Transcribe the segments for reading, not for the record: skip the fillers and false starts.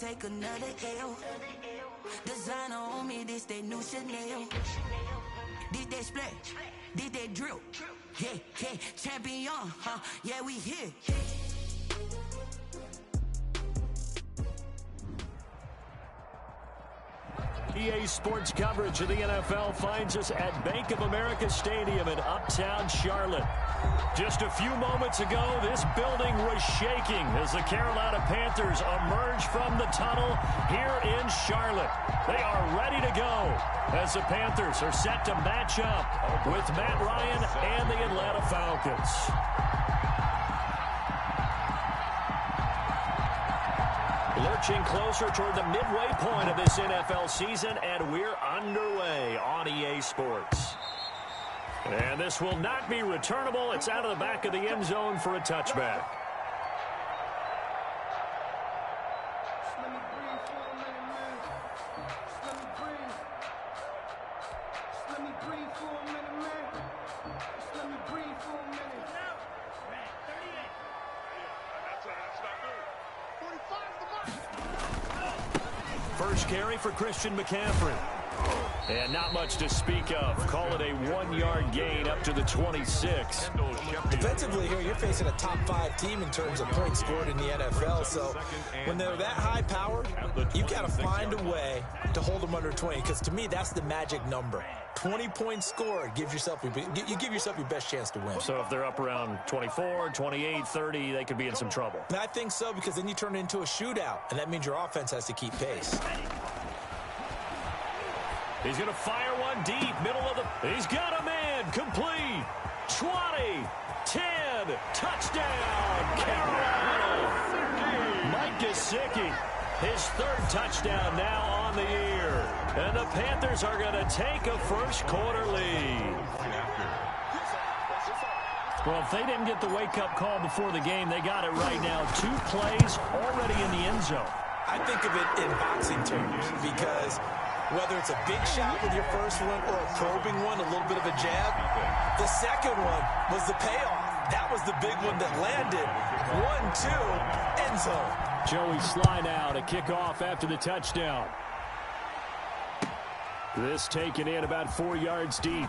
take another L. Designer on me, this they new Chanel. Did they split? Did they drill? Yeah, yeah, champion, huh? Yeah, we here. EA Sports coverage of the NFL finds us at Bank of America Stadium in Uptown Charlotte. Just a few moments ago, this building was shaking as the Carolina Panthers emerge from the tunnel here in Charlotte. They are ready to go as the Panthers are set to match up with Matt Ryan and the Atlanta Falcons. Lurching closer toward the midway point of this NFL season, and we're underway on EA Sports. And this will not be returnable. It's out of the back of the end zone for a touchback. First carry for Christian McCaffrey. And not much to speak of. Call it a 1-yard gain up to the 26. Defensively here, you're facing a top 5 team in terms of points scored in the NFL. So when they're that high powered, you've got to find a way to hold them under 20. Because to me, that's the magic number. 20 points scored gives yourself you give yourself your best chance to win. So if they're up around 24, 28, 30, they could be in some trouble. And I think so, because then you turn it into a shootout, and that means your offense has to keep pace. He's going to fire one deep, middle of the... He's got a man, complete. 20, 10, touchdown, Carolina. Mike Gesicki, his 3rd touchdown now on the year. And the Panthers are going to take a first-quarter lead. Well, if they didn't get the wake-up call before the game, they got it right now. 2 plays already in the end zone. I think of it in boxing terms, because whether it's a big shot with your first one or a probing one, a little bit of a jab, the second one was the payoff. That was the big one that landed. 1-2, end zone. Joey Sly now to kick off after the touchdown. This taken in about 4 yards deep.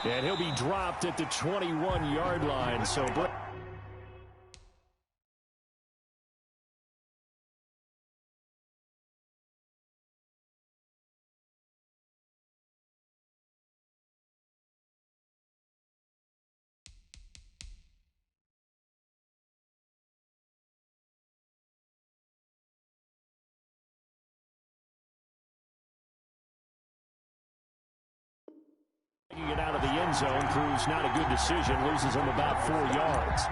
And he'll be dropped at the 21-yard line. So taking it out of the end zone proves not a good decision. Loses him about 4 yards.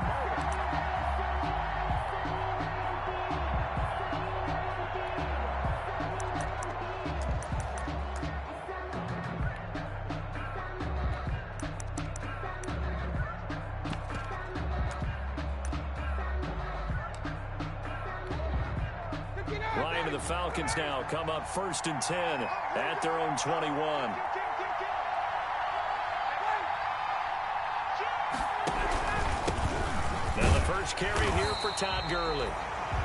Ryan and the Falcons now come up 1st and 10 at their own 21. Now the first carry here for Todd Gurley.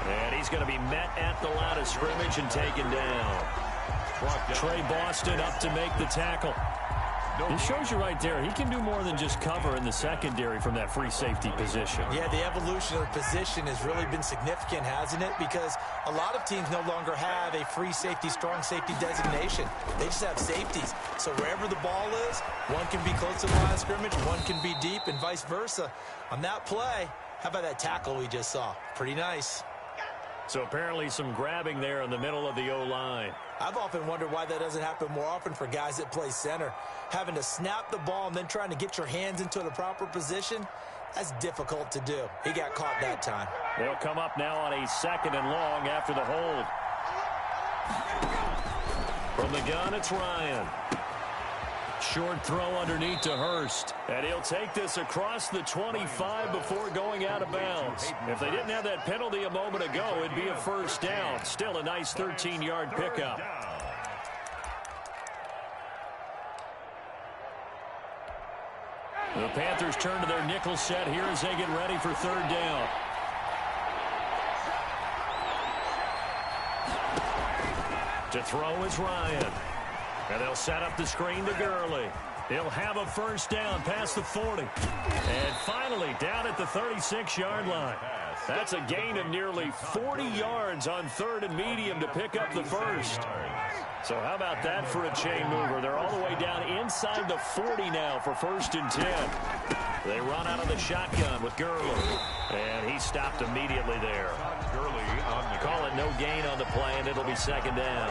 And he's going to be met at the line of scrimmage and taken down. Trey Boston up to make the tackle. It shows you right there, he can do more than just cover in the secondary from that free safety position. Yeah, the evolution of the position has really been significant, hasn't it? Because a lot of teams no longer have a free safety, strong safety designation. They just have safeties. So wherever the ball is, one can be close to the line of scrimmage, one can be deep, and vice versa. On that play, how about that tackle we just saw? Pretty nice. So apparently some grabbing there in the middle of the O-line. I've often wondered why that doesn't happen more often for guys that play center. Having to snap the ball and then trying to get your hands into the proper position, that's difficult to do. He got caught that time. They'll come up now on a 2nd and long after the hold. From the gun, it's Ryan. Short throw underneath to Hurst. And he'll take this across the 25 before going out of bounds. If they didn't have that penalty a moment ago, it'd be a first down. Still a nice 13-yard pickup. The Panthers turn to their nickel set here as they get ready for 3rd down. To throw is Ryan. And they'll set up the screen to Gurley. He'll have a first down past the 40. And finally down at the 36-yard line. That's a gain of nearly 40 yards on 3rd and medium to pick up the first. So how about that for a chain mover? They're all the way down inside the 40 now for 1st and 10. They run out of the shotgun with Gurley. And he stopped immediately there. Gurley on the call it no gain on the play, and it'll be 2nd down.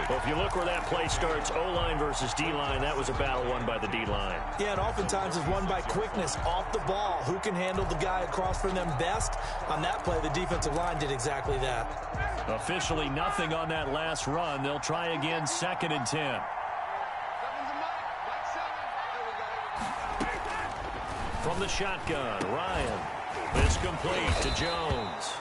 Well, if you look where that play starts, O-line versus D-line, that was a battle won by the D-line. Yeah, and oftentimes it's won by quickness off the ball. Who can handle the guy across from them best? On that play, the defensive line did exactly that. Officially nothing on that last run. They'll try again, 2nd and 10. From the shotgun, Ryan. This complete to Jones.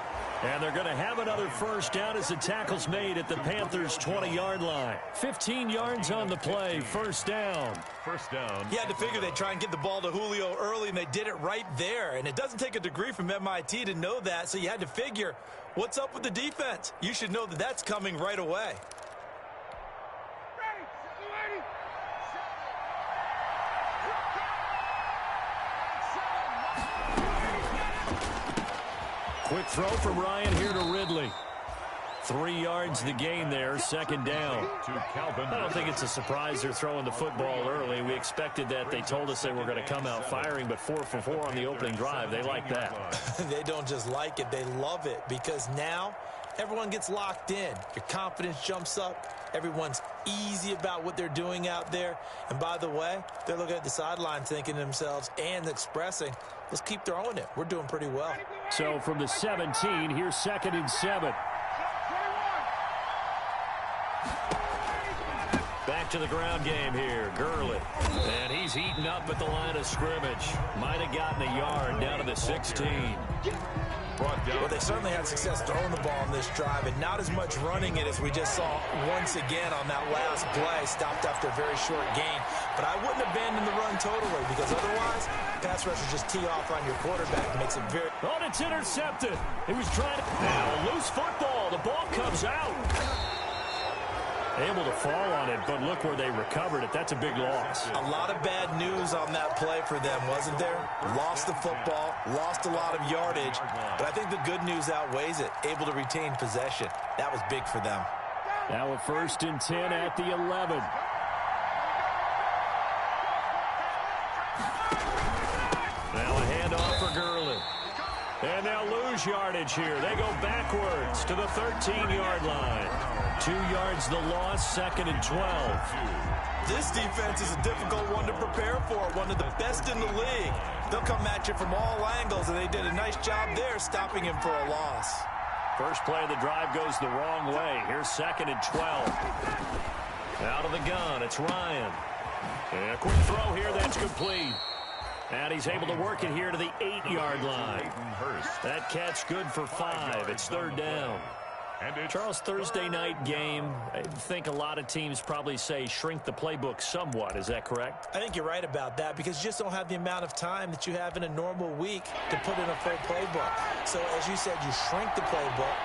And they're going to have another first down as the tackle's made at the Panthers' 20-yard line. 15 yards on the play, first down. First down. You had to figure they'd try and get the ball to Julio early, and they did it right there. And it doesn't take a degree from MIT to know that, so you had to figure, what's up with the defense? You should know that that's coming right away. Quick throw from Ryan here to Ridley. 3 yards the gain there, 2nd down. I don't think it's a surprise they're throwing the football early. We expected that. They told us they were going to come out firing, but 4 for 4 on the opening drive. They like that. They don't just like it, they love it, because now everyone gets locked in. Your confidence jumps up. Everyone's easy about what they're doing out there. And by the way, they're looking at the sideline thinking to themselves and expressing, let's keep throwing it. We're doing pretty well. So from the 17, here's 2nd and 7. Back to the ground game here, Gurley. And he's eaten up at the line of scrimmage. Might have gotten a yard down to the 16. Well, they certainly had success throwing the ball on this drive, and not as much running it as we just saw once again on that last play. Stopped after a very short gain. But I wouldn't abandon the run totally, because otherwise, pass rushers just tee off on your quarterback. It makes it very... Oh, it's intercepted. He was trying to... Now, a loose football. The ball comes out. Able to fall on it, but look where they recovered it. That's a big loss. A lot of bad news on that play for them, wasn't there? Lost the football, lost a lot of yardage, but I think the good news outweighs it. Able to retain possession. That was big for them. Now a 1st and 10 at the 11. Now a handoff for Gurley. And they'll lose yardage here. They go backwards to the 13-yard line. 2 yards the loss, 2nd and 12. This defense is a difficult one to prepare for, one of the best in the league. They'll come at you from all angles, and they did a nice job there stopping him for a loss. First play of the drive goes the wrong way. Here's 2nd and 12. Out of the gun, it's Ryan. And a quick throw here, that's complete. And he's able to work it here to the 8-yard line. That catch good for 5. It's 3rd down. Charles, Thursday night game, I think a lot of teams probably say shrink the playbook somewhat. Is that correct? I think you're right about that, because you just don't have the amount of time that you have in a normal week to put in a full playbook. So as you said, you shrink the playbook,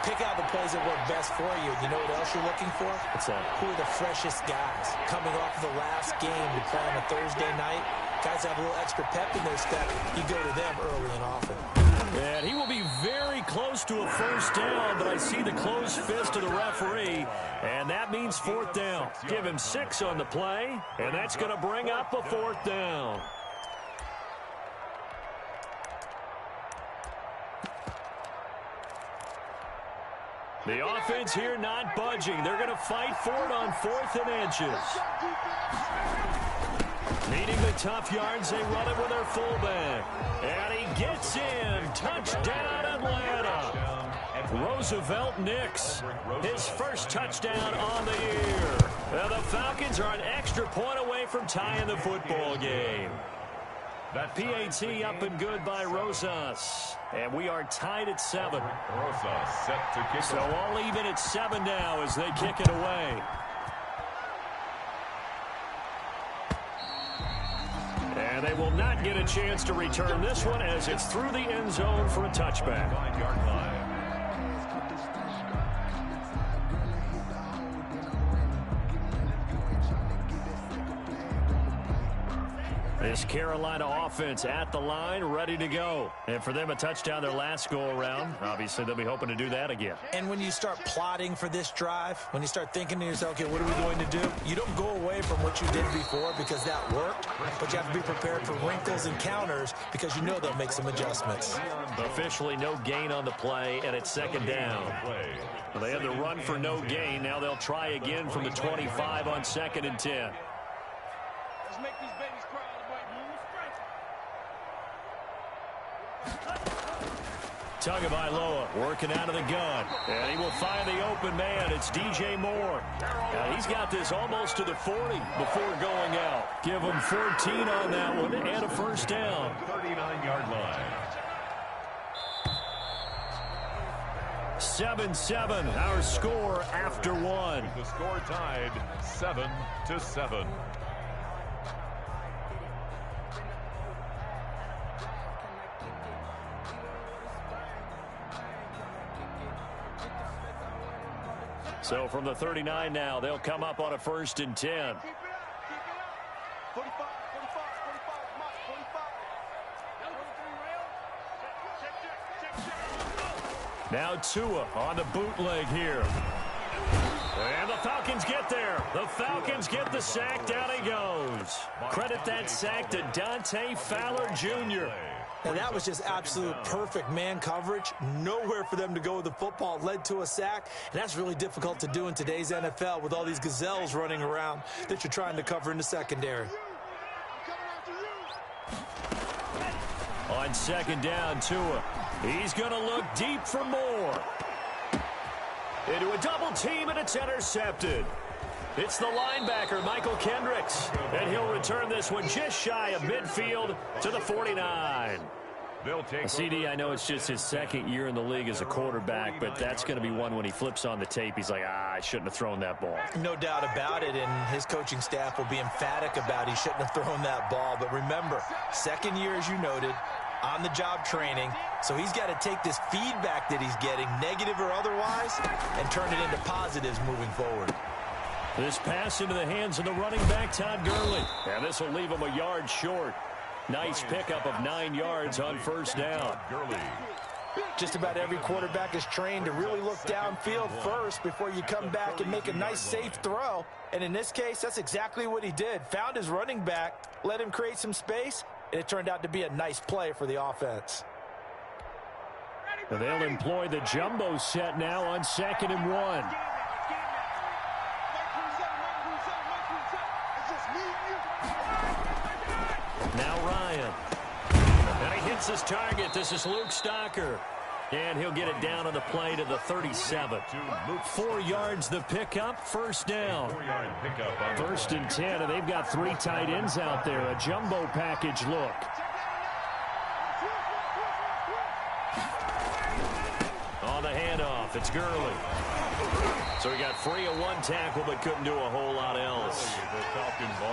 pick out the plays that work best for you. You know what else you're looking for? What's that? Who are the freshest guys coming off the last game to play on a Thursday night? Guys have a little extra pep in their step. You go to them early and often. And he will be very close to a first down, but I see the closed fist of the referee, and that means 4th down. Give him 6 on the play, and that's going to bring up a 4th down. The offense here not budging. They're going to fight for it on 4th and inches. Needing the tough yards, they run it with their fullback. And he gets in. Touchdown, Atlanta. Roosevelt Nix, his first touchdown on the year. Well, the Falcons are an extra point away from tying the football game. That PAT up and good by Rosas. And we are tied at 7. Rosas set to kick. So all even at 7 now as they kick it away. And they will not get a chance to return this one as it's through the end zone for a touchback. 9-yard line. This Carolina offense at the line, ready to go. And for them, a touchdown their last go-around. Obviously, they'll be hoping to do that again. And when you start plotting for this drive, when you start thinking to yourself, okay, what are we going to do? You don't go away from what you did before because that worked, but you have to be prepared for wrinkles and counters because you know they'll make some adjustments. Officially no gain on the play, and it's second down. Well, they had the run for no gain. Now they'll try again from the 25 on 2nd and 10. Let's make these babies cry. Tagovailoa working out of the gun. And he will find the open man. It's DJ Moore. Now he's got this almost to the 40 before going out. Give him 14 on that one and a first down. 39-yard line. 7-7, our score after one. The score tied 7-7. So from the 39 now, they'll come up on a 1st and 10. Keep it up. 45, 45, 45, Mark, 45. Now Tua on the bootleg here. And the Falcons get there. The Falcons get the sack. Down he goes. Credit that sack to Dante Fowler Jr. And that was just absolute perfect man coverage. Nowhere for them to go with the football. Led to a sack. And that's really difficult to do in today's NFL with all these gazelles running around that you're trying to cover in the secondary. On 2nd down, Tua. He's going to look deep for more. Into a double team, and it's intercepted. It's the linebacker, Michael Kendricks. And he'll return this one just shy of midfield to the 49. CD, I know it's just his 2nd year in the league as a quarterback, but that's going to be one when he flips on the tape. He's like, I shouldn't have thrown that ball. No doubt about it, and his coaching staff will be emphatic about he shouldn't have thrown that ball. But remember, 2nd year, as you noted, on-the-job training, so he's got to take this feedback that he's getting, negative or otherwise, and turn it into positives moving forward. This pass into the hands of the running back, Todd Gurley. And this will leave him a yard short. Nice pickup of 9 yards on 1st down. Just about every quarterback is trained to really look downfield first before you come back and make a nice, safe throw. And in this case, that's exactly what he did. Found his running back, let him create some space, and it turned out to be a nice play for the offense. And they'll employ the jumbo set now on 2nd and 1. Now Ryan. And he hits his target. This is Luke Stocker. And he'll get it down on the play to the 37. 4 yards the pickup, 1st down. 1st and 10, and they've got 3 tight ends out there. A jumbo package look. On the handoff, it's Gurley. So he got free of 1 tackle, but couldn't do a whole lot else.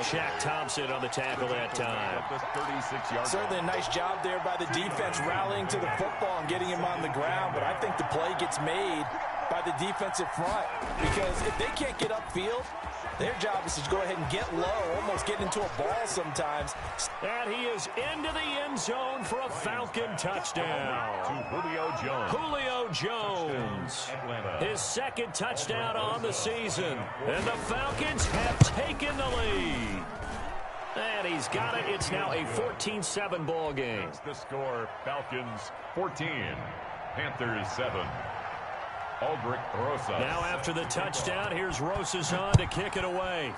Shaq Thompson on the tackle that time. Certainly a nice job there by the defense rallying to the football and getting him on the ground, but I think the play gets made by the defensive front because if they can't get upfield, their job is to go ahead and get low, almost get into a ball sometimes. And he is into the end zone for a Falcon touchdown. To Julio Jones. Julio Jones. His 2nd touchdown on the season. And the Falcons have taken the lead. And he's got it. It's now a 14-7 ball game. That's the score. Falcons 14. Panthers 7. Aldrich Rosas. Now after the touchdown, here's Rosas on to kick it away.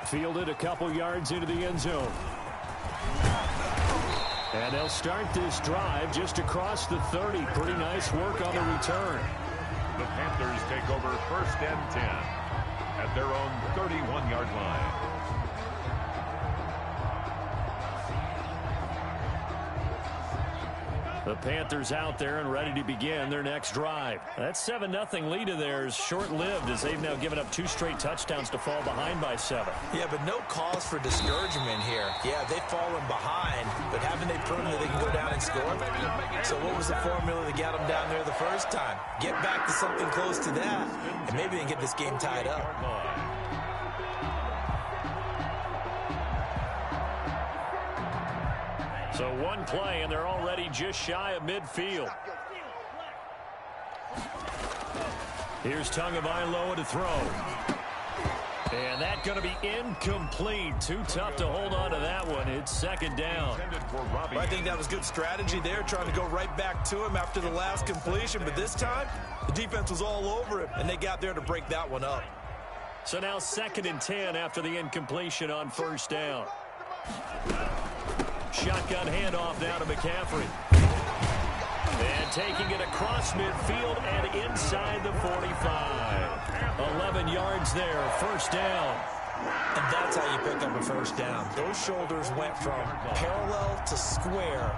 Fielded a couple yards into the end zone. And they'll start this drive just across the 30. Pretty nice work on the return. The Panthers take over 1st and 10 at their own 31-yard line. The Panthers out there and ready to begin their next drive. That 7-0 lead of theirs short-lived as they've now given up 2 straight touchdowns to fall behind by 7. Yeah, but no cause for discouragement here. Yeah, they've fallen behind, but haven't they proven that they can go down and score? So what was the formula that got them down there the first time? Get back to something close to that, and maybe they can get this game tied up. So one play, and they're already just shy of midfield. Here's Tagovailoa to throw. And that's going to be incomplete. Too tough to hold on to that one. It's second down. Well, I think that was good strategy there, trying to go right back to him after the last completion. But this time, the defense was all over him, and they got there to break that one up. So now 2nd and 10 after the incompletion on first down. Shotgun handoff now to McCaffrey. And taking it across midfield and inside the 45. 11 yards there, first down. And that's how you pick up a first down. Those shoulders went from parallel to square,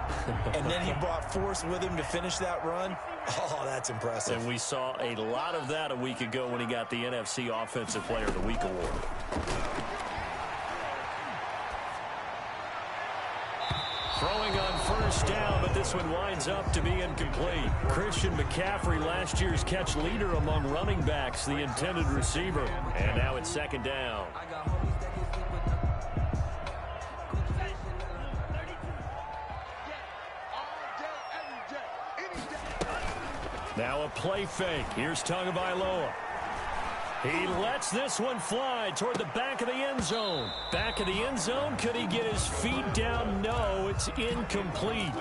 and then he brought force with him to finish that run. Oh, that's impressive. And we saw a lot of that a week ago when he got the NFC Offensive Player of the Week award. Throwing on first down, but this one winds up to be incomplete. Christian McCaffrey, last year's catch leader among running backs, the intended receiver. And now it's second down. Now a play fake. Here's Tagovailoa. He lets this one fly toward the back of the end zone. Back of the end zone. Could he get his feet down? No, it's incomplete.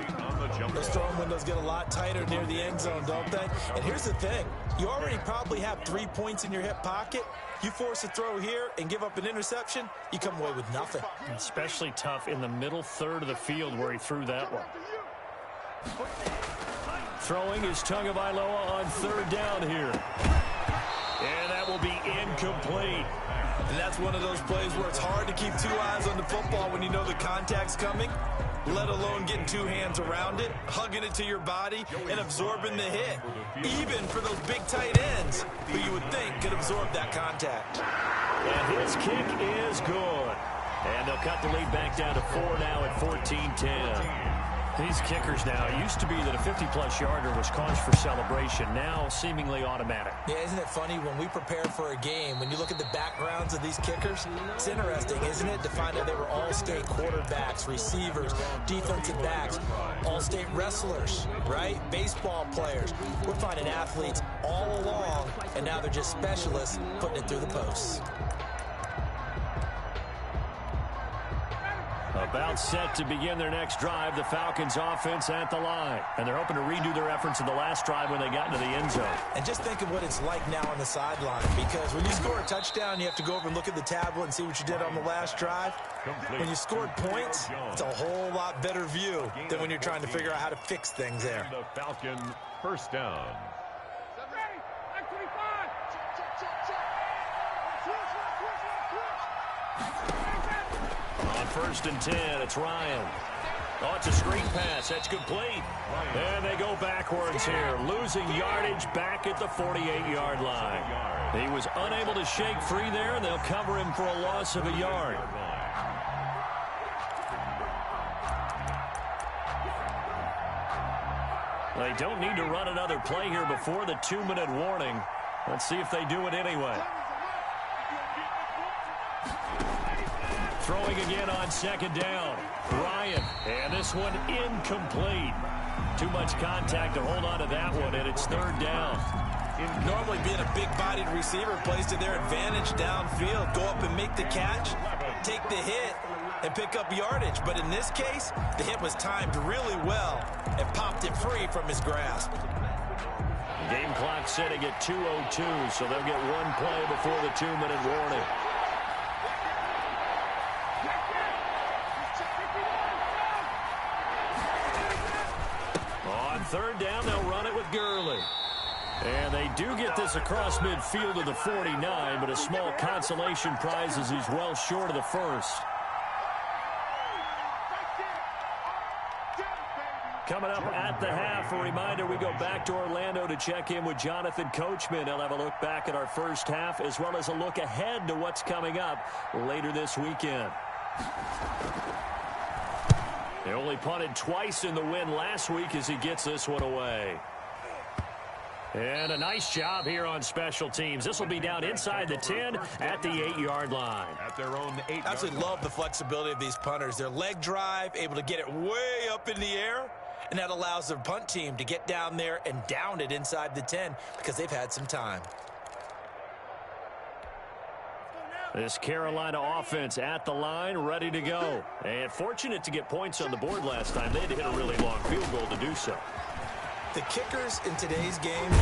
Those throwing windows get a lot tighter near the end zone, don't they? And here's the thing. You already probably have 3 points in your hip pocket. You force a throw here and give up an interception, you come away with nothing. Especially tough in the middle third of the field where he threw that one. Throwing is Tagovailoa on third down here. And that will be incomplete. And that's one of those plays where it's hard to keep 2 eyes on the football when you know the contact's coming, let alone getting 2 hands around it, hugging it to your body, and absorbing the hit. Even for those big tight ends who you would think could absorb that contact. And his kick is good. And they'll cut the lead back down to 4 now at 14-10. These kickers now, it used to be that a 50-plus yarder was cause for celebration. Now seemingly automatic. Yeah, isn't it funny when we prepare for a game, when you look at the backgrounds of these kickers, it's interesting, isn't it, to find out they were all-state quarterbacks, receivers, defensive backs, all-state wrestlers, right? Baseball players. We're finding athletes all along, and now they're just specialists putting it through the posts. About set to begin their next drive, the Falcons offense at the line. And they're hoping to redo their efforts in the last drive when they got into the end zone. And just think of what it's like now on the sideline, because when you score a touchdown, you have to go over and look at the tablet and see what you did on the last drive. When you scored points, it's a whole lot better view than when you're trying to figure out how to fix things there. The Falcon first down. On 1st and 10, it's Ryan. Oh, it's a screen pass. That's complete. And they go backwards here, losing yardage back at the 48-yard line. He was unable to shake free there, and they'll cover him for a loss of a yard. They don't need to run another play here before the 2-minute warning. Let's see if they do it anyway. Throwing again on 2nd down. Ryan, and this one incomplete. Too much contact to hold on to that one, and it's 3rd down. Normally being a big-bodied receiver plays to their advantage downfield. Go up and make the catch, take the hit, and pick up yardage. But in this case, the hit was timed really well and popped it free from his grasp. Game clock sitting at 2:02, so they'll get one play before the 2-minute warning. On 3rd down, they'll run it with Gurley. And they do get this across midfield to the 49, but a small consolation prize as he's well short of the first. Coming up at the half, a reminder, we go back to Orlando to check in with Jonathan Coachman. He'll have a look back at our first half as well as a look ahead to what's coming up later this weekend. They only punted twice in the win last week as he gets this one away. And a nice job here on special teams. This will be down inside the 10 at the 8-yard line. At their own 8-yard line. I absolutely love the flexibility of these punters. Their leg drive, able to get it way up in the air, and that allows their punt team to get down there and down it inside the 10 because they've had some time. This Carolina offense at the line, ready to go. And fortunate to get points on the board last time. They had to hit a really long field goal to do so. The kickers in today's game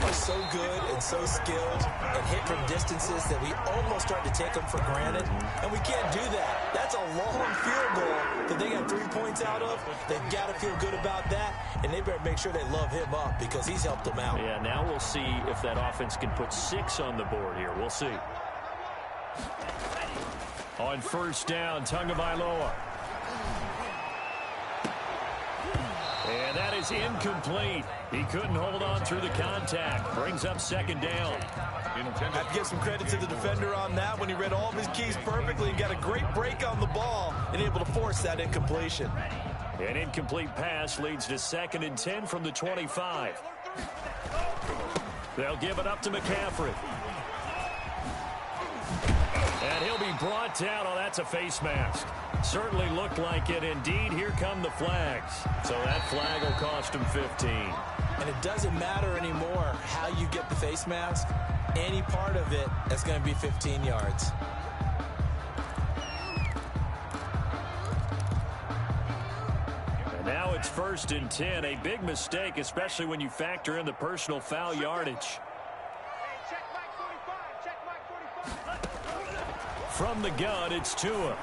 are so good and so skilled and hit from distances that we almost start to take them for granted, and we can't do that. That's a long field goal that they got 3 points out of. They've got to feel good about that, and they better make sure they love him up because he's helped them out. Yeah, now we'll see if that offense can put 6 on the board here. We'll see. On first down, Tagovailoa. And that is incomplete. He couldn't hold on through the contact. Brings up second down. I have to give some credit to the defender on that when he read all of his keys perfectly and got a great break on the ball and able to force that incompletion. An incomplete pass leads to 2nd and 10 from the 25. They'll give it up to McCaffrey. And he'll be brought down. Oh, that's a face mask. Certainly looked like it. Indeed, here come the flags. So that flag will cost him 15. And it doesn't matter anymore how you get the face mask. Any part of it is going to be 15 yards. And now it's 1st and 10. A big mistake, especially when you factor in the personal foul yardage. From the gun, it's Tua.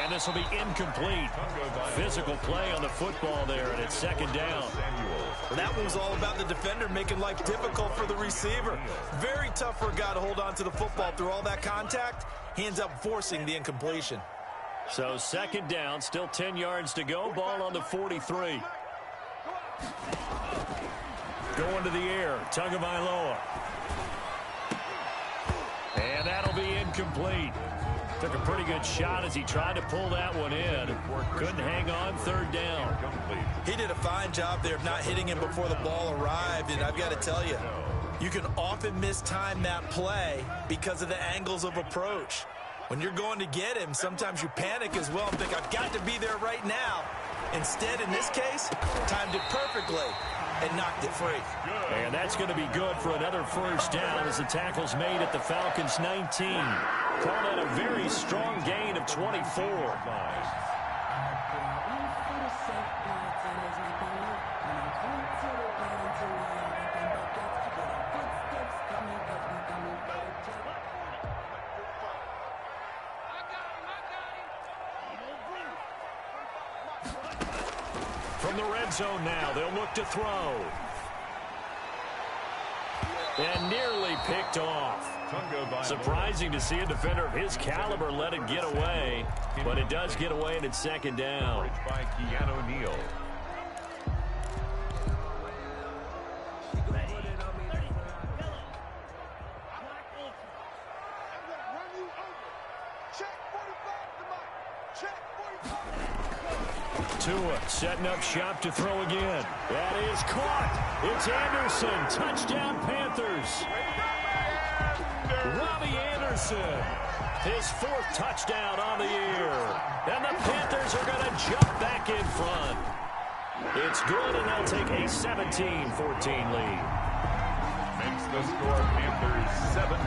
And this will be incomplete. Physical play on the football there, and it's 2nd down. Well, that one was all about the defender making life difficult for the receiver. Very tough for a guy to hold on to the football through all that contact. He ends up forcing the incompletion. So 2nd down, still 10 yards to go. Ball on the 43. Going to the air, Tagovailoa. And that'll be incomplete. Took a pretty good shot as he tried to pull that one in. Couldn't hang on, 3rd down. He did a fine job there of not hitting him before the ball arrived, and I've got to tell you, you can often mistime that play because of the angles of approach. When you're going to get him, sometimes you panic as well and think, I've got to be there right now. Instead, in this case, timed it perfectly and knocked it free. And that's going to be good for another 1st down as the tackle's made at the Falcons' 19. Call that a very strong gain of 24. From the red zone now, they'll look to throw. And nearly picked off. Surprising to see a defender of his caliber let it get away, but it does get away and it's 2nd down. By Keanu Neal. Tua setting up shop to throw again. That is caught. It's Anderson. Touchdown, Panthers. Robbie Anderson. His 4th touchdown on the year. And the Panthers are going to jump back in front. It's good, and they'll take a 17-14 lead. Makes the score Panthers 17.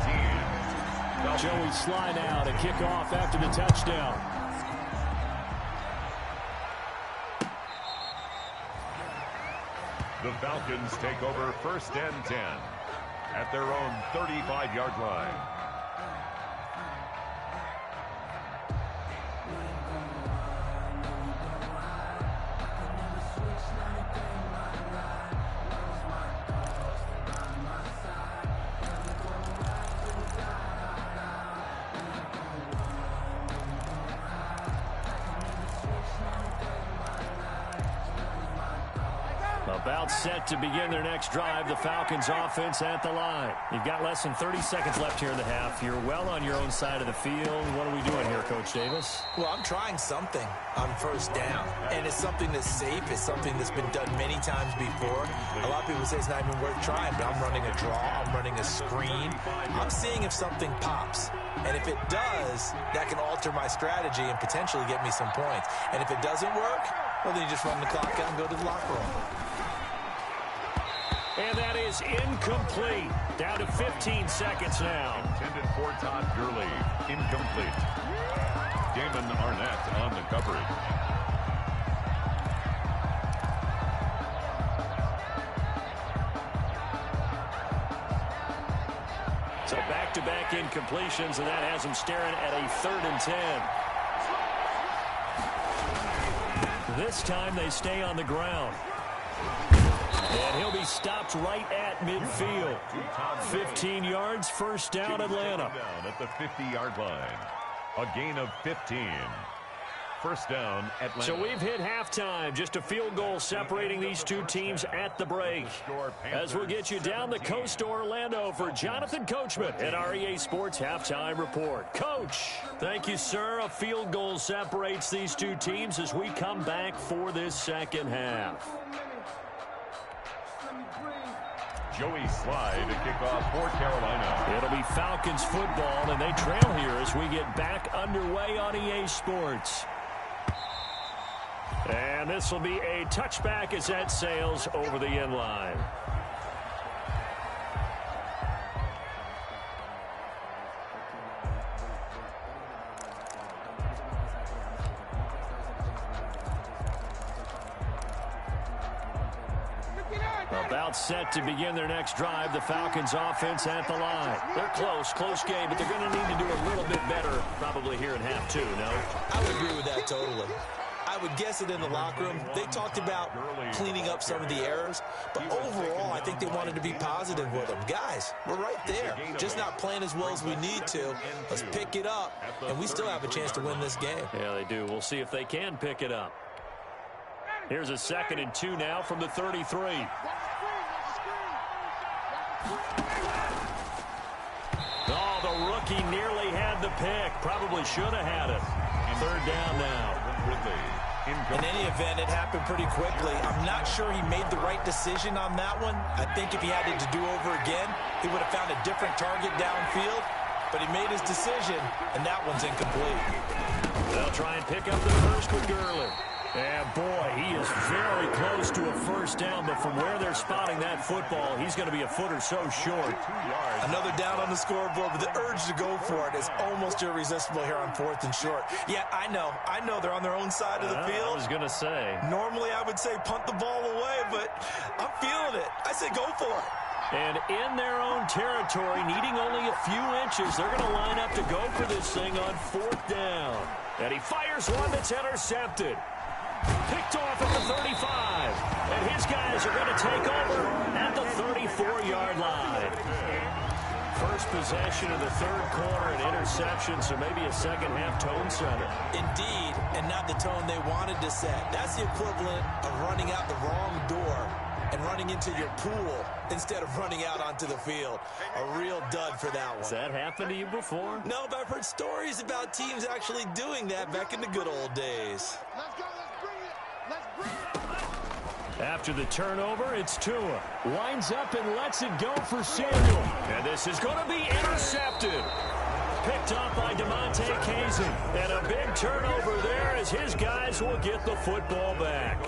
Joey Sly now to kick off after the touchdown. The Falcons take over 1st and 10 at their own 35-yard line. About set to begin their next drive, the Falcons offense at the line. You've got less than 30 seconds left here in the half. You're well on your own side of the field. What are we doing here, Coach Davis? Well, I'm trying something on first down, and it's something that's safe. It's something that's been done many times before. A lot of people say it's not even worth trying, but I'm running a draw. I'm running a screen. I'm seeing if something pops. And if it does, that can alter my strategy and potentially get me some points. And if it doesn't work, well, then you just run the clock out and go to the locker room. And that is incomplete. Down to 15 seconds now. Intended for Todd Gurley. Incomplete. Damon Arnett on the coverage. So back-to-back incompletions, and that has him staring at a 3rd and 10. This time they stay on the ground. And he'll be stopped right at midfield. 15 yards, first down, Atlanta. Down at the 50-yard line. A gain of 15. First down, Atlanta. So we've hit halftime. Just a field goal separating these two teams at the break. As we'll get you down the coast to Orlando for Jonathan Coachman at our EA Sports Halftime Report. Coach, thank you, sir. A field goal separates these two teams as we come back for this second half. Joey Slye to kick off for Carolina. It'll be Falcons football, and they trail here as we get back underway on EA Sports. And this will be a touchback as that sails over the end line. About set to begin their next drive, the Falcons offense at the line. They're close game, but they're going to need to do a little bit better probably here in half two, no? I would agree with that totally. I would guess it in the locker room. They talked about cleaning up some of the errors, but overall, I think they wanted to be positive with them. Guys, we're right there. Just not playing as well as we need to. Let's pick it up, and we still have a chance to win this game. Yeah, they do. We'll see if they can pick it up. Here's a 2nd and 2 now from the 33. Oh, the rookie nearly had the pick. Probably should have had it. 3rd down now. In any event, it happened pretty quickly. I'm not sure he made the right decision on that one. I think if he had it to do over again, he would have found a different target downfield. But he made his decision, and that one's incomplete. They'll try and pick up the first with Gurley. And boy, he is very close to a first down, but from where they're spotting that football, he's going to be a foot or so short. Another down on the scoreboard, but the urge to go for it is almost irresistible here on 4th and short. Yeah, I know they're on their own side of the field. I was going to say. Normally I would say punt the ball away, but I'm feeling it. I say go for it. And in their own territory, needing only a few inches, they're going to line up to go for this thing on 4th down. And he fires one that's intercepted. Picked off at the 35. And his guys are going to take over at the 34-yard line. First possession of the 3rd quarter, an interception, so maybe a second-half tone setter. Indeed, and not the tone they wanted to set. That's the equivalent of running out the wrong door and running into your pool instead of running out onto the field. A real dud for that one. Has that happened to you before? No, but I've heard stories about teams actually doing that back in the good old days. Let's go. Let's bring it. Let's bring it. After the turnover, it's Tua. Winds up and lets it go for Samuel. And this is going to be intercepted. Picked up by DeMonte Kazin. And a big turnover there as his guys will get the football back.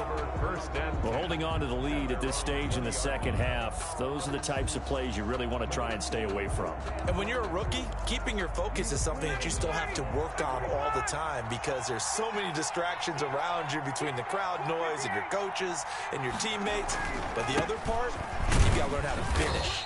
Well, holding on to the lead at this stage in the second half, those are the types of plays you really want to try and stay away from. And when you're a rookie, keeping your focus is something that you still have to work on all the time because there's so many distractions around you between the crowd noise and your coaches and your teammates. But the other part, you got to learn how to finish.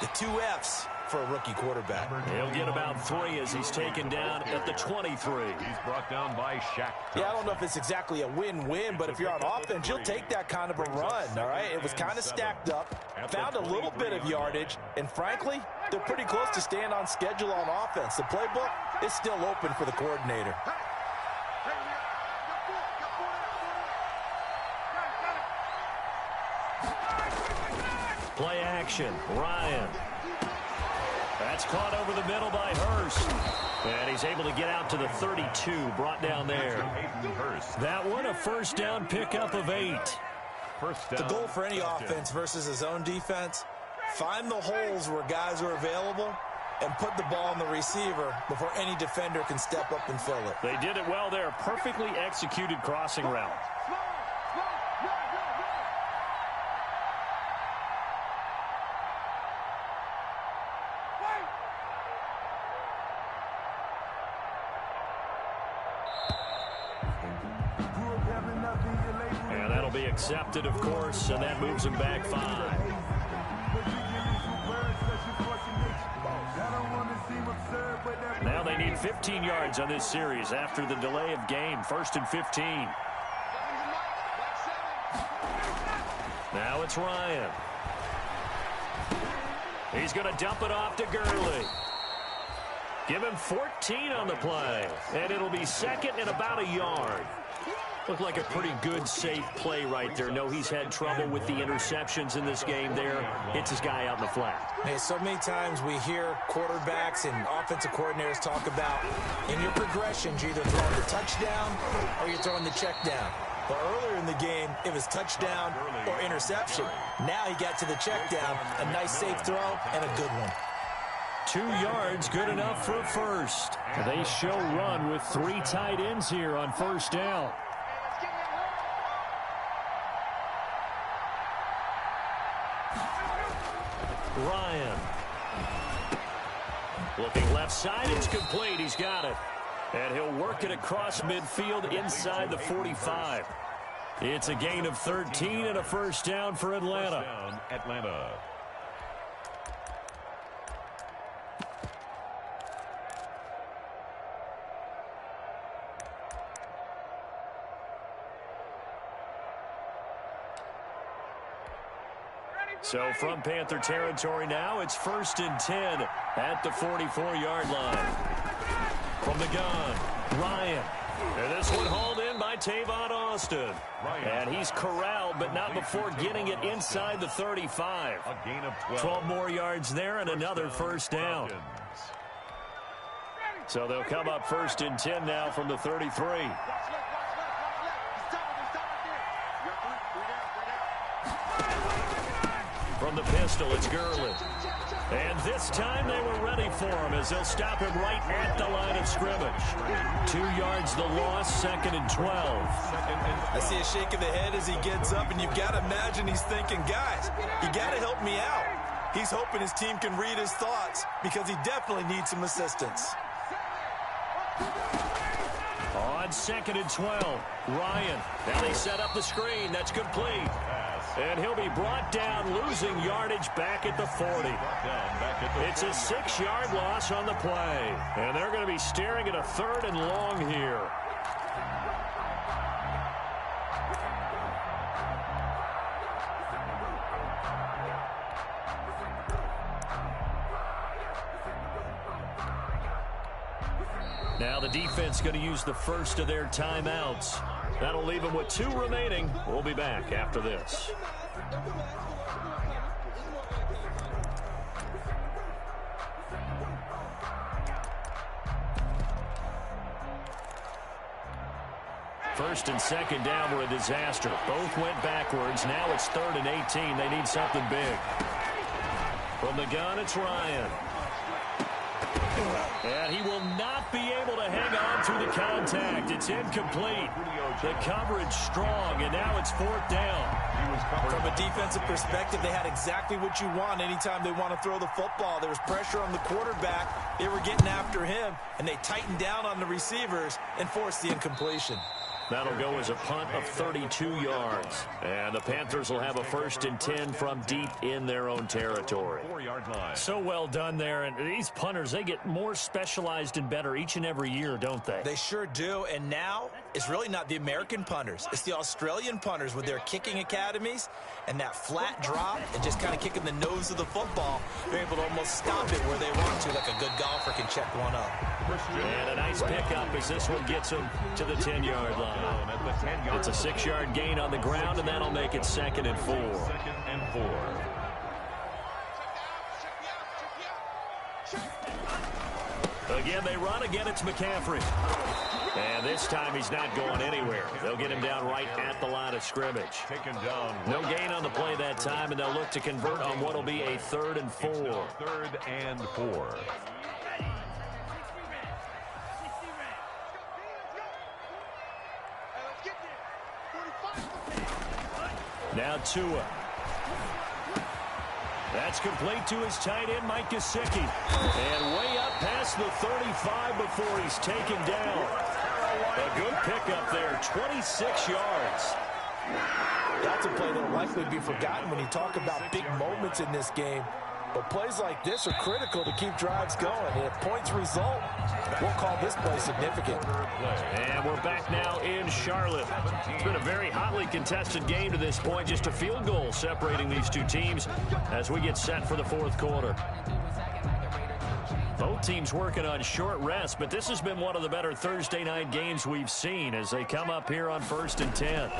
The 2 F's for a rookie quarterback. He'll get about 3 as he's taken down at the 23. He's brought down by Shaq. Yeah, I don't know if it's exactly a win-win, but if you're on offense, you'll take that kind of a run, all right? It was kind of stacked up, found a little bit of yardage, and frankly, they're pretty close to staying on schedule on offense. The playbook is still open for the coordinator. action. Ryan. That's caught over the middle by Hurst. And he's able to get out to the 32, brought down there. That one, a first down pickup of 8. The goal for any offense versus his own defense, find the holes where guys are available and put the ball on the receiver before any defender can step up and fill it. They did it well there. Perfectly executed crossing route. And that'll be accepted, of course, and that moves him back 5. Now they need 15 yards on this series after the delay of game. 1st and 15. Now it's Ryan. He's going to dump it off to Gurley. Give him 14 on the play. And it'll be 2nd and about a yard. Looked like a pretty good, safe play right there. No, he's had trouble with the interceptions in this game there. Hits his guy out in the flat. Hey, so many times we hear quarterbacks and offensive coordinators talk about in your progressions, you're either throwing the touchdown or you're throwing the check down. But earlier in the game, it was touchdown or interception. Now he got to the check down, a nice safe throw and a good one. 2 yards, good enough for a first. They show run with 3 tight ends here on first down. Ryan. Looking left side, it's complete. He's got it. And he'll work it across midfield inside the 45. It's a gain of 13 and a first down for Atlanta. So from Panther territory now, it's 1st and 10 at the 44-yard line. From the gun, Ryan. And this one hauled in by Tavon Austin. And he's corralled, but not before getting it inside the 35. A gain of 12 more yards there and another first down. So they'll come up 1st and 10 now from the 33. From the pistol, it's Gurley. And this time they were ready for him as they'll stop him right at the line of scrimmage. 2 yards the loss, 2nd and 12. I see a shake of the head as he gets up, and you've got to imagine he's thinking, guys, you got to help me out. He's hoping his team can read his thoughts because he definitely needs some assistance. On 2nd and 12, Ryan. Now they set up the screen. That's complete. And he'll be brought down, losing yardage back at the 40. It's a 6-yard loss on the play. And they're going to be staring at a 3rd and long here. Now the defense going to use the first of their timeouts. That'll leave them with 2 remaining. We'll be back after this. First and 2nd down were a disaster. Both went backwards. Now it's 3rd and 18. They need something big. From the gun, it's Ryan. And he will not be able to hang on through the contact. It's incomplete. The coverage strong, and now it's 4th down. From a defensive perspective, they had exactly what you want anytime they want to throw the football. There was pressure on the quarterback. They were getting after him, and they tightened down on the receivers and forced the incompletion. That'll go as a punt of 32 yards. And the Panthers will have a 1st and 10 from deep in their own territory. 4-yard line. So well done there. And these punters, they get more specialized and better each and every year, don't they? They sure do. And now it's really not the American punters. It's the Australian punters with their kicking academies and that flat drop and just kind of kicking the nose of the football. They're able to almost stop it where they want to, like a good golfer can check one up. And a nice pickup as this one gets them to the 10-yard line. It's a 6-yard gain on the ground, and that'll make it 2nd and 4. 2nd and 4. Again, they run. Again, it's McCaffrey. And this time he's not going anywhere. They'll get him down right at the line of scrimmage. Taken down. No gain on the play that time, and they'll look to convert on what will be a 3rd and 4. 3rd and 4. Now Tua. That's complete to his tight end, Mike Gesicki. And way up past the 35 before he's taken down. A good pickup there, 26 yards. That's a play that will likely be forgotten when you talk about big moments in this game. But plays like this are critical to keep drives going. And if points result, we'll call this play significant. And we're back now in Charlotte. It's been a very hotly contested game to this point. Just a field goal separating these two teams as we get set for the 4th quarter. Both teams working on short rest, but this has been one of the better Thursday night games we've seen as they come up here on 1st and 10.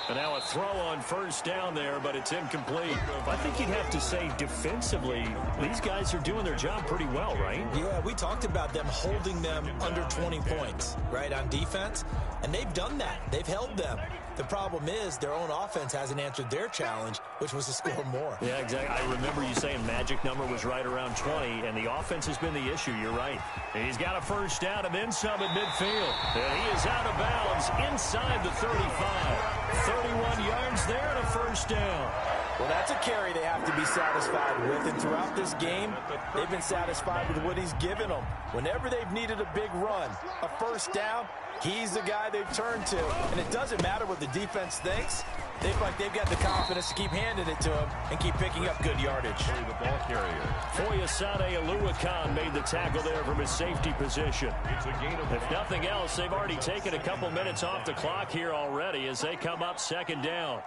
And now a throw on 1st down there, but it's incomplete. I think you'd have to say defensively, these guys are doing their job pretty well, right? Yeah, we talked about them holding them under 20 points, right, on defense. And they've done that. They've held them. The problem is their own offense hasn't answered their challenge, which was to score more. Yeah, exactly. I remember you saying magic number was right around 20, and the offense has been the issue. You're right. He's got a 1st down and then some at midfield. And he is out of bounds inside the 35. 31 yards there and a 1st down. Well, that's a carry they have to be satisfied with. And throughout this game, they've been satisfied with what he's given them. Whenever they've needed a big run, a 1st down, he's the guy they've turned to. And it doesn't matter what the defense thinks. They feel like they've got the confidence to keep handing it to him and keep picking up good yardage. The ball carrier. Foyesade Oluwakan made the tackle there from his safety position. It's a gain of If nothing else, they've already taken a couple minutes off the clock here already as they come up 2nd down.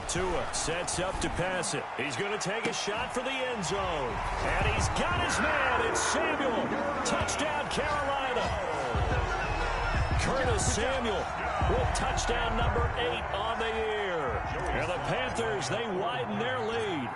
Tua sets up to pass it. He's going to take a shot for the end zone. And he's got his man. It's Samuel. Touchdown, Carolina. Curtis Samuel with touchdown number 8 on the year. And the Panthers, they widen their lead.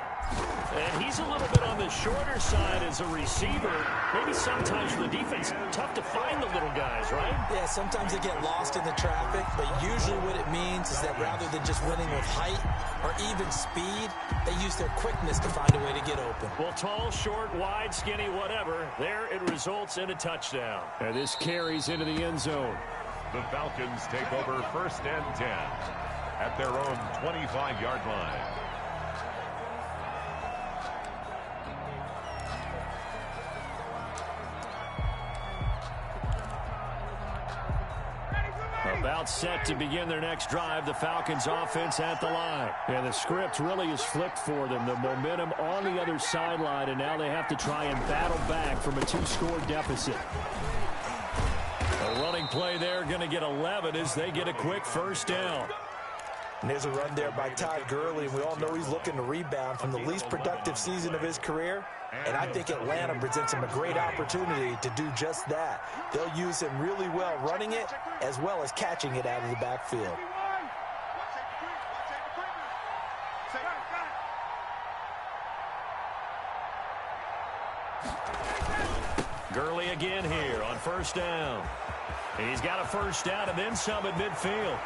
And he's a little bit on the shorter side as a receiver. Maybe sometimes for the defense, tough to find the little guys, right? Yeah, sometimes they get lost in the traffic, but usually what it means is that rather than just winning with height or even speed, they use their quickness to find a way to get open. Well, tall, short, wide, skinny, whatever, there it results in a touchdown. And this carries into the end zone. The Falcons take over 1st and 10 at their own 25-yard line. About set to begin their next drive, the Falcons offense at the line. And the script really is flipped for them. The momentum on the other sideline, and now they have to try and battle back from a 2-score deficit. A running play there, going to get 11 as they get a quick 1st down. And there's a run there by Todd Gurley. We all know he's looking to rebound from the least productive season of his career. And I think Atlanta presents him a great opportunity to do just that. They'll use him really well running it as well as catching it out of the backfield. Gurley again here on 1st down. He's got a 1st down and then some at midfield.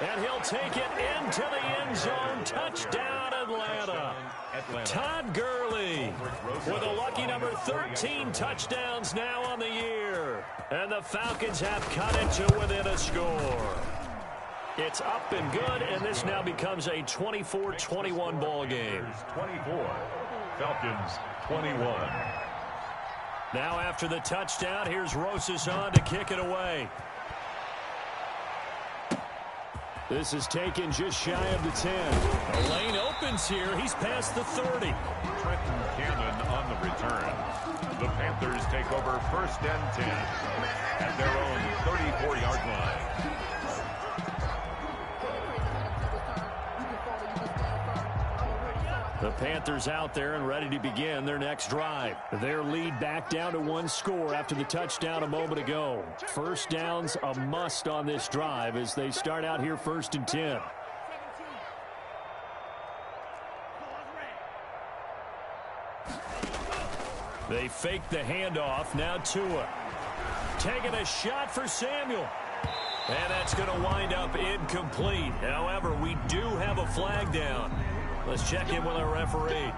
And he'll take it into the end zone. Touchdown, Atlanta. Todd Gurley with a lucky number 13 touchdowns now on the year. And the Falcons have cut it to within a score. It's up and good, and this now becomes a 24-21 ball game. 24, Falcons 21. Now after the touchdown, here's Rosas on to kick it away. This is taken just shy of the 10. The lane opens here. He's past the 30. Trenton Cannon on the return. The Panthers take over 1st and 10 at their own 34-yard line. The Panthers out there and ready to begin their next drive. Their lead back down to 1 score after the touchdown a moment ago. First down's a must on this drive as they start out here 1st and 10. They fake the handoff. Now Tua. Taking a shot for Samuel. And that's going to wind up incomplete. However, we do have a flag down. Let's check in with our referee.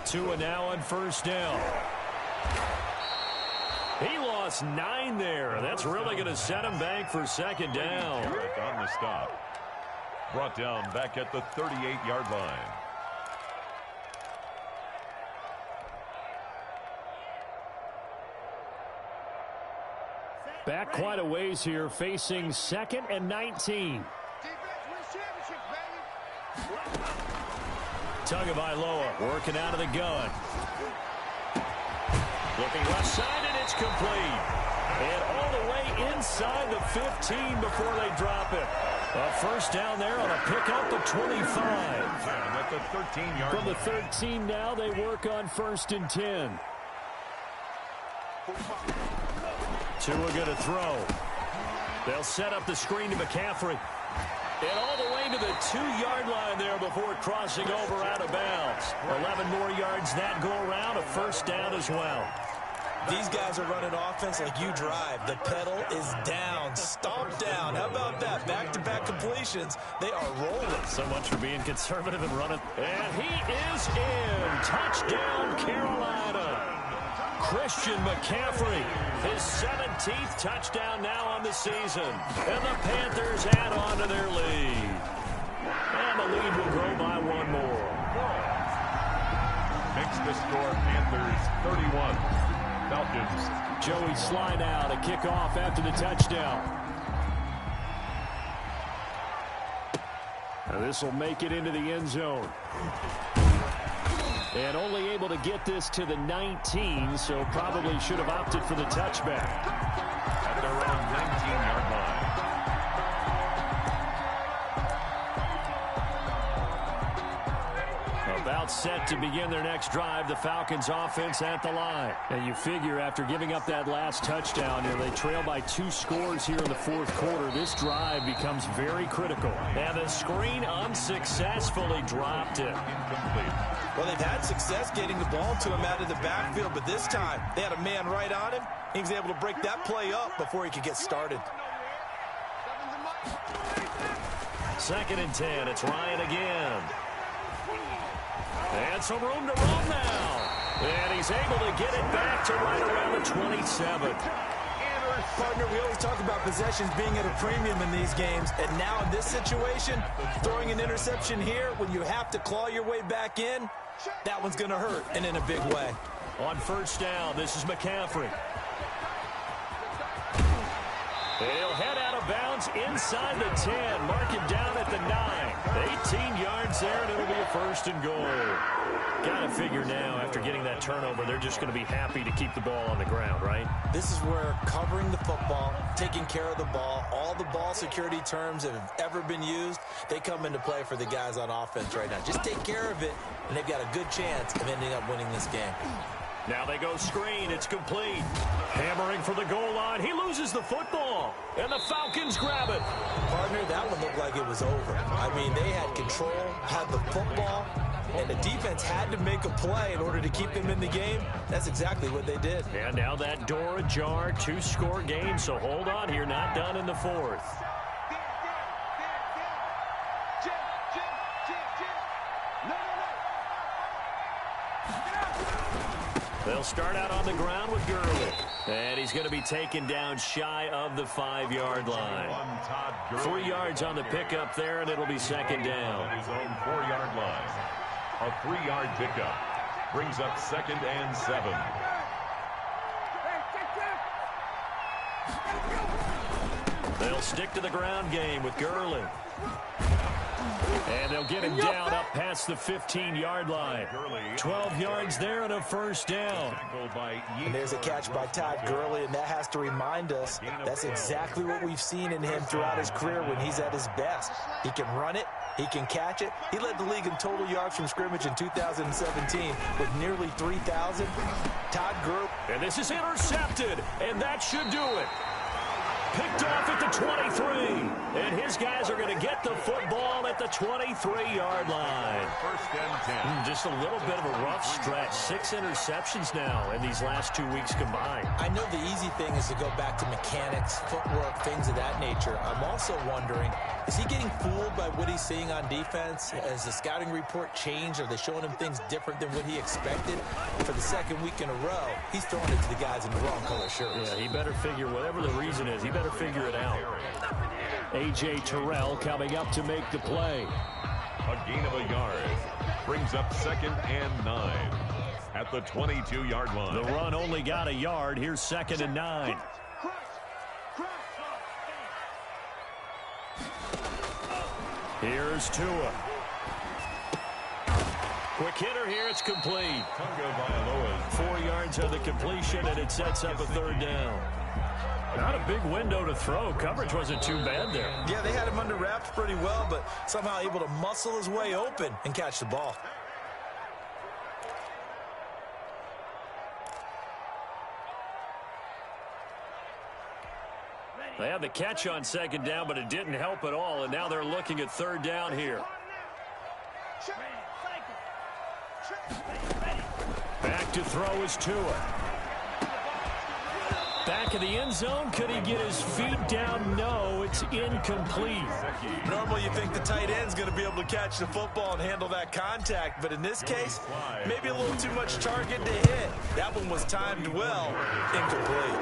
Tua now on 1st down. He lost 9 there. That's really going to set him back for 2nd down. On the stop. Brought down back at the 38-yard line. Back quite a ways here, facing 2nd and 19. Tagovailoa working out of the gun. Looking left side, and it's complete. And all the way inside the 15 before they drop it. A 1st down there on a pickup of 25. And at the 13-yard line. From the 13 now, they work on 1st and 10. Tua going to throw. They'll set up the screen to McCaffrey. And all the way to the 2-yard line there before crossing over out of bounds. 11 more yards that go around, a 1st down as well. These guys are running offense like you drive. The pedal is down, stomped down. How about that? Back-to-back completions. They are rolling. So much for being conservative and running. And he is in. Touchdown, Carolina. Christian McCaffrey, his 17th touchdown now on the season. And the Panthers add on to their lead. And the lead will grow by 1 more. Makes the score Panthers 31. Falcons. Joey slide out, a kickoff after the touchdown. Now this will make it into the end zone. And only able to get this to the 19, so probably should have opted for the touchback. At their own 19-yard line. About set to begin their next drive, the Falcons offense at the line. And you figure after giving up that last touchdown, they trail by 2 scores here in the 4th quarter. This drive becomes very critical. And the screen unsuccessfully dropped it. Incomplete. Well, they've had success getting the ball to him out of the backfield, but this time they had a man right on him. He was able to break that play up before he could get started. 2nd and 10. It's Ryan again. And some room to run now. And he's able to get it back to right around the 27. Partner, we always talk about possessions being at a premium in these games. And now in this situation, throwing an interception here when you have to claw your way back in, that one's going to hurt, and in a big way. On 1st down, this is McCaffrey. They'll head out of bounds inside the 10. Mark him down at the 9. 18 yards there, and it'll be a 1st and goal. Got to figure now, after getting that turnover, they're just going to be happy to keep the ball on the ground, right? This is where covering the football, taking care of the ball, all the ball security terms that have ever been used, they come into play for the guys on offense right now. Just take care of it, and they've got a good chance of ending up winning this game. Now they go screen. It's complete. Hammering for the goal line. He loses the football. And the Falcons grab it. Partner, that one looked like it was over. I mean, they had control, had the football, and the defense had to make a play in order to keep them in the game. That's exactly what they did. And now that door ajar, 2-score game. So hold on here. Not done in the 4th. They'll start out on the ground with Gurley. And he's going to be taken down shy of the 5-yard line. 3 yards on the pickup there, and it'll be 2nd down. At his own 4-yard line. A 3-yard pickup brings up 2nd and 7. They'll stick to the ground game with Gurley. And they'll get him down up past the 15-yard line. 12 yards there and a first down. And there's a catch by Todd Gurley, and that has to remind us that's exactly what we've seen in him throughout his career when he's at his best. He can run it. He can catch it. He led the league in total yards from scrimmage in 2017 with nearly 3,000. Todd Gurley. And this is intercepted, and that should do it. Picked off at the 23. And his guys are going to get the football at the 23-yard line. First and 10. Just a little bit of a rough stretch. 6 interceptions now in these last 2 weeks combined. I know the easy thing is to go back to mechanics, footwork, things of that nature. I'm also wondering, is he getting fooled by what he's seeing on defense? Has the scouting report changed? Are they showing him things different than what he expected? For the second week in a row, he's throwing it to the guys in the wrong color shirts. Yeah, he better figure, whatever the reason is, he better figure it out. A.J. Terrell coming up to make the play. A gain of a yard. Brings up 2nd and 9 at the 22-yard line. The run only got a yard. Here's 2nd and 9. Here's Tua. Quick hitter here. It's complete. 4 yards on the completion, and it sets up a 3rd down. Not a big window to throw. Coverage wasn't too bad there. Yeah, they had him under wraps pretty well, but somehow able to muscle his way open and catch the ball. They had the catch on 2nd down, but it didn't help at all, and now they're looking at 3rd down here. Back to throw is Tua. Back in the end zone. Could he get his feet down? No, it's incomplete. Normally you think the tight end's going to be able to catch the football and handle that contact, but in this case, maybe a little too much target to hit. That one was timed well. Incomplete.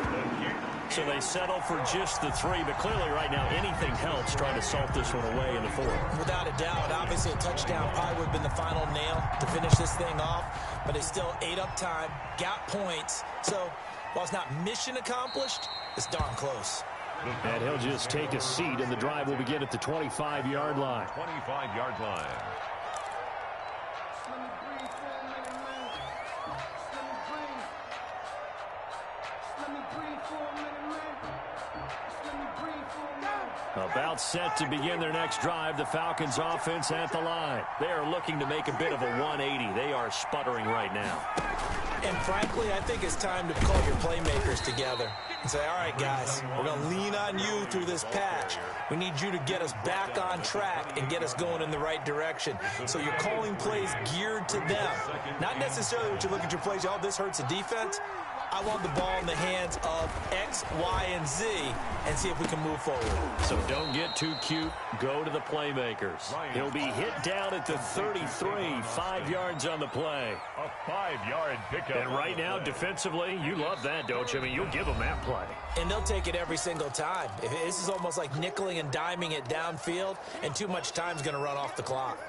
So they settle for just the 3, but clearly right now anything helps trying to salt this one away in the 4th. Without a doubt, obviously a touchdown probably would have been the final nail to finish this thing off, but they still ate up time, got points. So while it's not mission accomplished, it's darn close. And he'll just take a seat, and the drive will begin at the 25-yard line. 25-yard line. About set to begin their next drive, the Falcons offense at the line. They are looking to make a bit of a 180. They are sputtering right now. And frankly, I think it's time to call your playmakers together and say, all right, guys, we're going to lean on you through this patch. We need you to get us back on track and get us going in the right direction. So you're calling plays geared to them. Not necessarily what you look at your plays, oh, this hurts the defense. I want the ball in the hands of X, Y, and Z and see if we can move forward. So don't get too cute. Go to the playmakers. He'll be hit down at the 33, 5 yards on the play. A 5-yard pickup. And right now, defensively, you love that, don't you? I mean, you'll give them that play. And they'll take it every single time. This is almost like nickeling and diming it downfield, and too much time's going to run off the clock.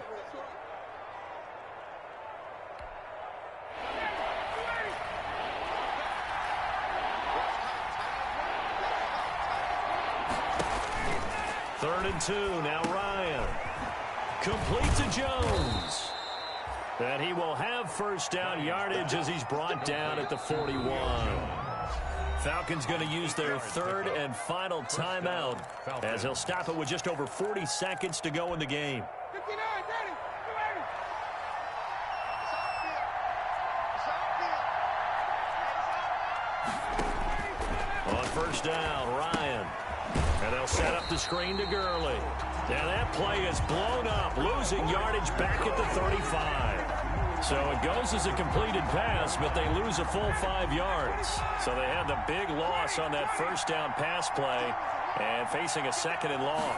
Third and 2, now Ryan. Complete to Jones. And he will have first down yardage as he's brought down at the 41. Falcons going to use their 3rd and final timeout as he'll stop it with just over 40 seconds to go in the game. On first down, Ryan. And they'll set up the screen to Gurley. Now that play is blown up, losing yardage back at the 35. So it goes as a completed pass, but they lose a full 5 yards. So they had the big loss on that first down pass play and facing a 2nd and long.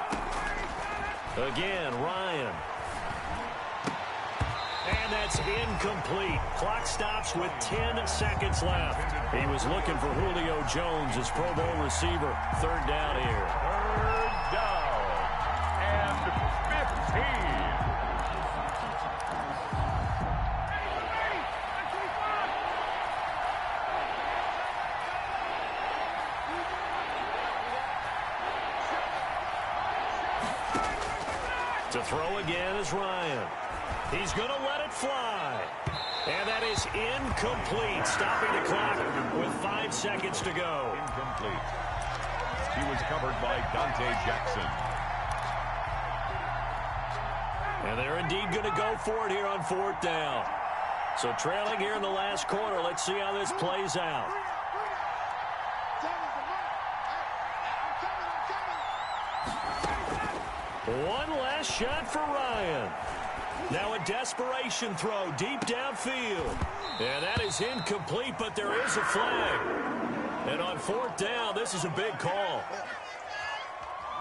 Again, Ryan. And that's incomplete. Clock stops with 10 seconds left. He was looking for Julio Jones, his Pro Bowl receiver. 3rd down here. 3rd down and 15. It's a throw again is Ryan. He's going to let it fly. And that is incomplete, stopping the clock with 5 seconds to go. Incomplete. He was covered by Dante Jackson. And they're indeed going to go for it here on 4th down. So trailing here in the last quarter. Let's see how this plays out. One last shot for Ryan. Now a desperation throw deep downfield. And that is incomplete, but there is a flag. And on 4th down, this is a big call.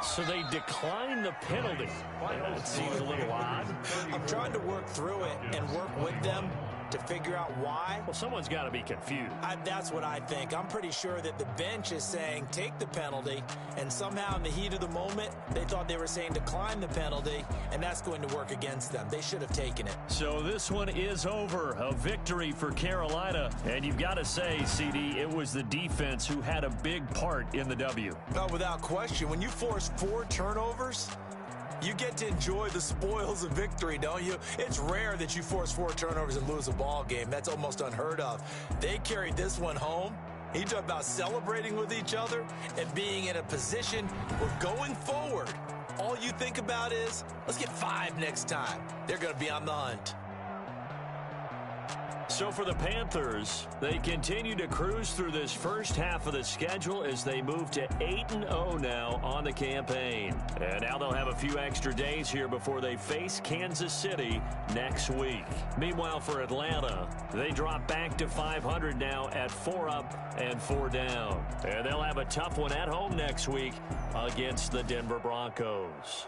So they decline the penalty. That seems a little odd. I'm trying to work through it and work with them to figure out why. Well, someone's got to be confused. That's what I think. I'm pretty sure that the bench is saying take the penalty, and somehow in the heat of the moment, they thought they were saying decline the penalty, and that's going to work against them. They should have taken it. So this one is over. A victory for Carolina. And you've got to say, CD, it was the defense who had a big part in the W. No, without question. When you force 4 turnovers, you get to enjoy the spoils of victory, don't you? It's rare that you force 4 turnovers and lose a ball game. That's almost unheard of. They carried this one home. He talked about celebrating with each other and being in a position where going forward, all you think about is, let's get 5 next time. They're going to be on the hunt. So for the Panthers, they continue to cruise through this first half of the schedule as they move to 8-0 now on the campaign. And now they'll have a few extra days here before they face Kansas City next week. Meanwhile, for Atlanta, they drop back to 500 now at 4 up and 4 down. And they'll have a tough one at home next week against the Denver Broncos.